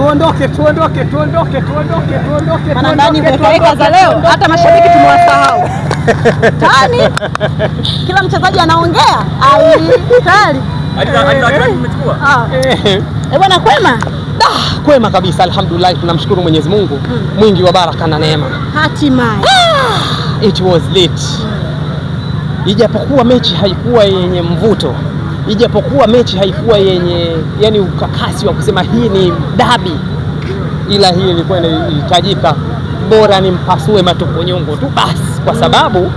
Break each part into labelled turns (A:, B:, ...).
A: tuondoke.
B: Maana ndani kuweka za leo hata mashabiki tumewasahau. Tani kila mchezaji anaongea kali. Bwana kwema?
A: Kwema kabisa, alhamdulillah, tunamshukuru Mwenyezi Mungu mwingi wa baraka na neema.
B: Hatimaye
A: It was late. Ijapokuwa mechi haikuwa yenye mvuto, ijapokuwa mechi haikuwa yenye yani ukakasi wa kusema hii ni dabi, ila hii ilikuwa inahitajika bora ni mpasue matoponyongo tu basi, kwa sababu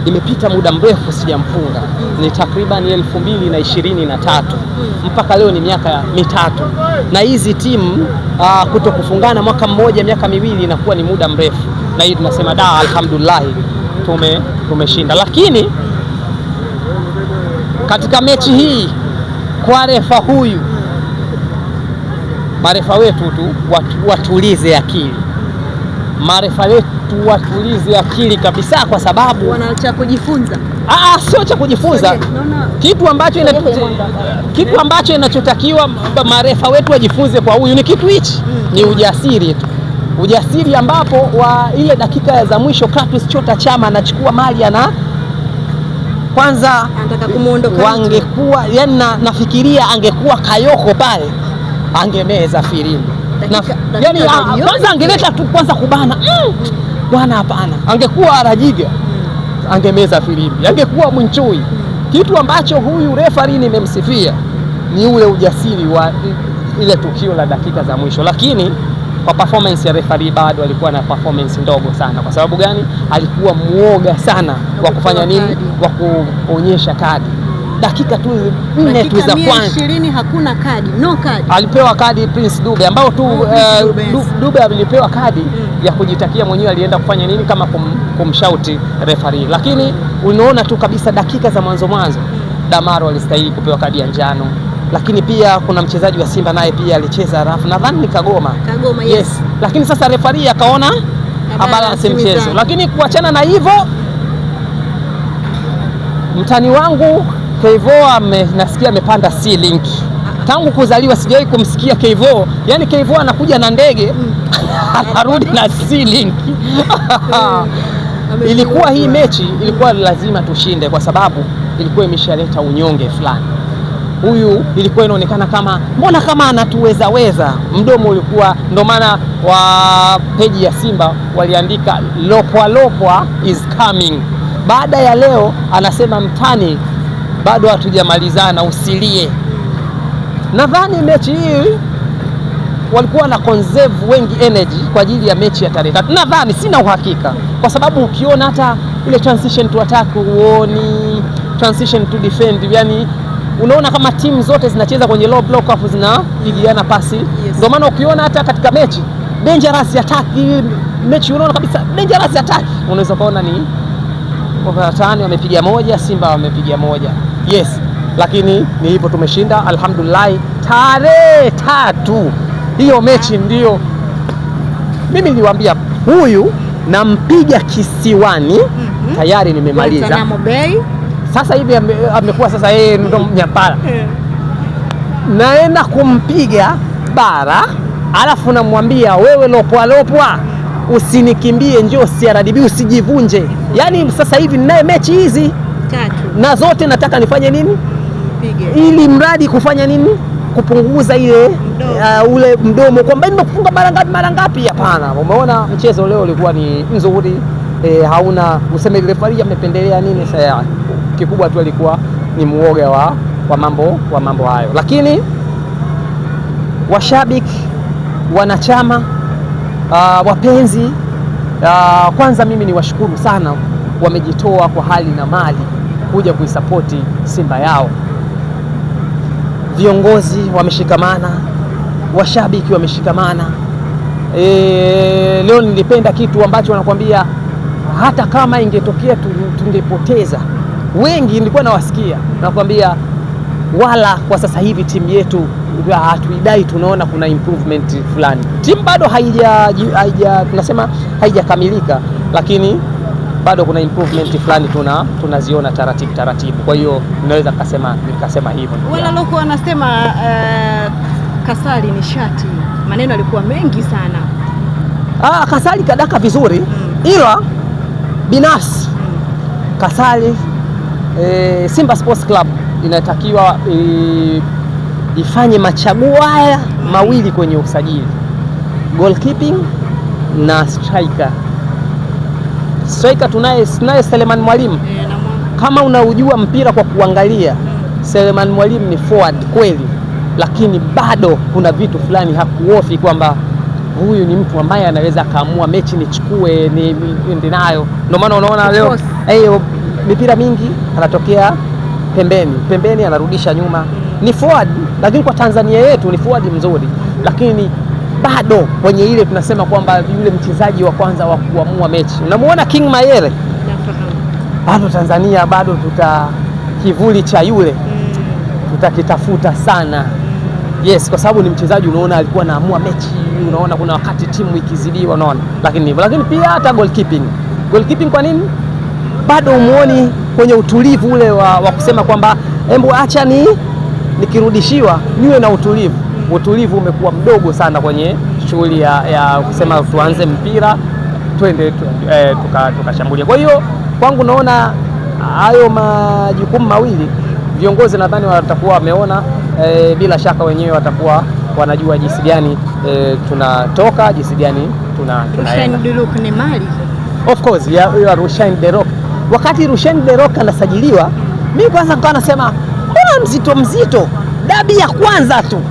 A: imepita muda mrefu sijamfunga. Ni takriban 2023 mpaka leo ni miaka mitatu, na hizi timu kuto kufungana mwaka mmoja miaka miwili inakuwa ni muda mrefu, na hii tunasema alhamdulillah tumeshinda. Lakini katika mechi hii kwa refa huyu, marefa wetu tu watulize akili, marefa wetu watulize akili kabisa, kwa sababu
B: wana cha kujifunza.
A: Sio cha kujifunza, kitu ambacho inachotakiwa marefa wetu wajifunze kwa huyu ni kitu hichi, ni ujasiri tu. Ujasiri ambapo wa ile dakika za mwisho Clatous Chota Chama anachukua mali kwanza
B: anataka kumuondoka,
A: wangekuwa yani nafikiria angekuwa Kayoko pale angemeza filimbi. Yani kwanza angeleta tu kwanza kubana bwana, hapana, angekuwa Arajiga angemeza filimbi, angekuwa Mwinchui. Kitu ambacho huyu referee nimemsifia ni ule ujasiri wa ile tukio la dakika za mwisho, lakini kwa performance ya referee bado alikuwa na performance ndogo sana. Kwa sababu gani? Alikuwa muoga sana wa kufanya nini, wa kuonyesha kadi. Dakika tu 4 tu za kwanza
B: 20 hakuna kadi, no kadi.
A: Alipewa kadi Prince Dube, ambao tu Dube alipewa kadi ya kujitakia mwenyewe, alienda kufanya nini kama kumshauti referee. Lakini unaona tu kabisa dakika za mwanzo Damaro alistahili kupewa kadi ya njano. Lakini pia kuna mchezaji wa Simba naye pia alicheza rafu, nadhani ni Kagoma, yes. Lakini sasa referee akaona abalance mchezo. Lakini kuachana na hivyo, mtani wangu Kevo nasikia amepanda C-Link. Tangu kuzaliwa sijawahi kumsikia Kevo. Yani Kevo anakuja na ndege anarudi na C-Link. Ilikuwa hii mechi ilikuwa lazima tushinde, kwa sababu ilikuwa imeshaleta unyonge fulani. Huyu ilikuwa inaonekana kama mbona kama anatuweza. Mdomo ulikuwa, ndio maana wa peji ya Simba waliandika lopwa is coming. Baada ya leo anasema mtani bado hatujamalizana, usilie. Nadhani mechi hii walikuwa na conserve wengi energy kwa ajili ya mechi ya tarehe 3. Nadhani, sina uhakika, kwa sababu ukiona hata ile transition to attack huoni, transition to defend, yani unaona kama timu zote zinacheza kwenye low block afu zinapigiana pasi. Ndio maana ukiona hata katika mechi dangerous attack, mechi unaona kabisa dangerous attack, unaweza kuona ni Watani wamepiga moja, Simba wamepiga moja. Yes, lakini ni hivyo, tumeshinda alhamdulillah. Tarehe 3 hiyo mechi ndio mimi niliwaambia huyu nampiga kisiwani. Tayari nimemaliza. Sasa hivi amekuwa sasa yeye ndo mnyapara. Naenda kumpiga bara, alafu namwambia wewe lopwa usinikimbie, njoo CRDB, usijivunje. Yani sasa hivi ninaye mechi hizi 3 na zote nataka nifanye nini? Mpige. Ili mradi kufanya nini? Kupunguza ile ule mdomo kwamba nimekufunga mara ngapi. Hapana, umeona mchezo leo ulikuwa ni nzuri, hauna useme referee amependelea nini. Sasa kikubwa tu alikuwa ni muoga wa mambo hayo. Lakini washabiki, wanachama, wapenzi, kwanza mimi ni washukuru sana, wamejitoa kwa hali na mali kuja kuisapoti Simba yao. Viongozi wameshikamana, washabiki wameshikamana. Leo nilipenda kitu ambacho wanakuambia hata kama ingetokea tungepoteza, wengi nilikuwa nawasikia nakwambia, wala kwa sasa hivi timu yetu hatuidai, tunaona kuna improvement fulani. Timu bado tunasema haijakamilika, lakini bado kuna improvement fulani tunaziona taratibu. Kwa hiyo ninaweza nikasema hivyo.
B: Wala loko wanasema Kasali nishati, maneno yalikuwa mengi sana.
A: Kasali kadaka vizuri, ila binafsi Kasali Simba Sports Club inatakiwa ifanye machaguo haya mawili kwenye usajili, goalkeeping na striker. Striker tunaye Selemani Mwalimu. Kama unaujua mpira kwa kuangalia, Selemani Mwalimu ni forward kweli, lakini bado kuna vitu fulani hakuofi kwamba huyu ni mtu ambaye anaweza kaamua mechi nichukue niende nayo. Ndio maana unaona leo mipira mingi anatokea pembeni anarudisha nyuma. Ni forward, lakini kwa Tanzania yetu ni forward mzuri, lakini bado kwenye ile tunasema kwamba yule mchezaji wa kwanza wa kuamua mechi. Unamuona King Mayele, bado Tanzania bado kivuli cha yule tutakitafuta sana. Yes, kwa sababu ni mchezaji unaona alikuwa anaamua mechi, unaona kuna wakati timu ikizidiwa, unaona. Lakini pia hata goalkeeping kwa nini bado umuoni kwenye utulivu ule wa kusema kwamba hebu acha nikirudishiwa niwe na utulivu. Utulivu umekuwa mdogo sana kwenye shughuli ya kusema tuanze mpira twende tukashambulia. Kwa hiyo kwangu naona hayo majukumu mawili viongozi nadhani watakuwa wameona, bila shaka wenyewe watakuwa wanajua jinsi gani tunatoka, jinsi gani tunaenda.
B: Ni mali.
A: Of course, ya Rushaine De Rock. Wakati Rushaine De Rock anasajiliwa, mimi kwanza nikawa nasema mbona mzito dabi ya kwanza tu.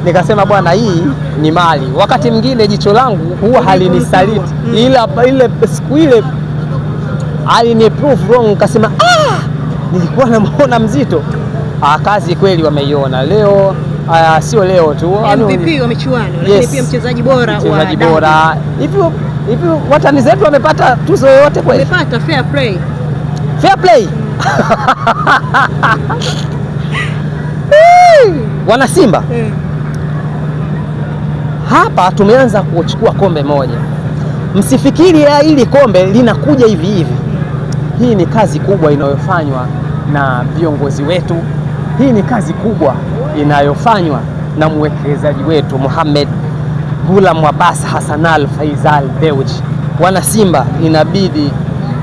A: Nikasema bwana, hii ni mali. Wakati mwingine jicho langu huwa halinisaliti, ila ile siku ile alini prove wrong, nikasema nilikuwa namuona mzito. Kazi kweli wameiona leo. Sio leo tu,
B: MVP wa michuano, lakini pia mchezaji bora
A: hivi watani zetu wamepata tuzo yoyote kweli?
B: Wamepata fair play.
A: Wana Simba hapa tumeanza kuchukua kombe moja. Msifikiri hili kombe linakuja hivi hivi. Hii ni kazi kubwa inayofanywa na viongozi wetu. Hii ni kazi kubwa inayofanywa na mwekezaji wetu Mohamed Ghulam Abbas Hassanal Faisal Dewji. Wana Simba inabidi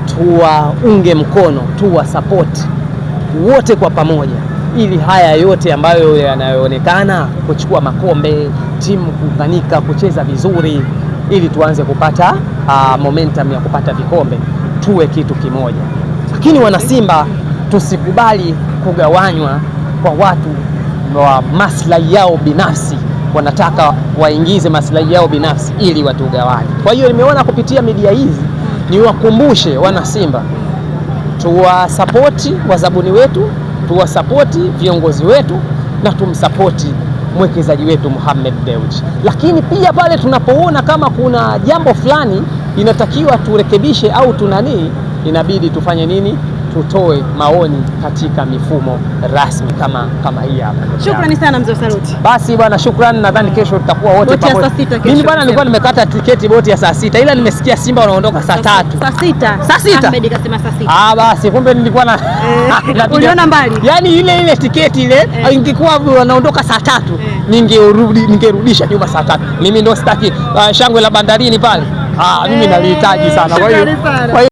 A: tuwaunge mkono, tuwasapoti wote kwa pamoja, ili haya yote ambayo yanayoonekana kuchukua makombe, timu kufanika kucheza vizuri, ili tuanze kupata momentum ya kupata vikombe, tuwe kitu kimoja. Lakini wana Simba tusikubali kugawanywa kwa watu wa maslahi yao binafsi, wanataka waingize maslahi yao binafsi ili watugawanye. Kwa hiyo nimeona kupitia media hizi niwakumbushe wana Simba, tuwasapoti wazabuni wetu, tuwasapoti viongozi wetu, na tumsapoti mwekezaji wetu Mohamed Dewji. Lakini pia pale tunapoona kama kuna jambo fulani inatakiwa turekebishe au inabidi tufanye nini? Tutoe maoni katika mifumo rasmi kama hii hapa.
B: Shukrani sana mzee Saluti.
A: Basi bwana, shukrani. Nadhani kesho tutakuwa wote pamoja. Mimi bwana nilikuwa nimekata tiketi boti ya saa 6, ila nimesikia Simba wanaondoka saa 3.
B: Saa 6. Ahmed kasema saa 6.
A: Basi kumbe nilikuwa na
B: uliona mbali.
A: Yaani ile tiketi ile ingekuwa wanaondoka saa 3, ningerudisha nyuma saa 3. Mimi ndo sitaki shangwe la bandarini pale. Mimi nalihitaji sana. Kwa hiyo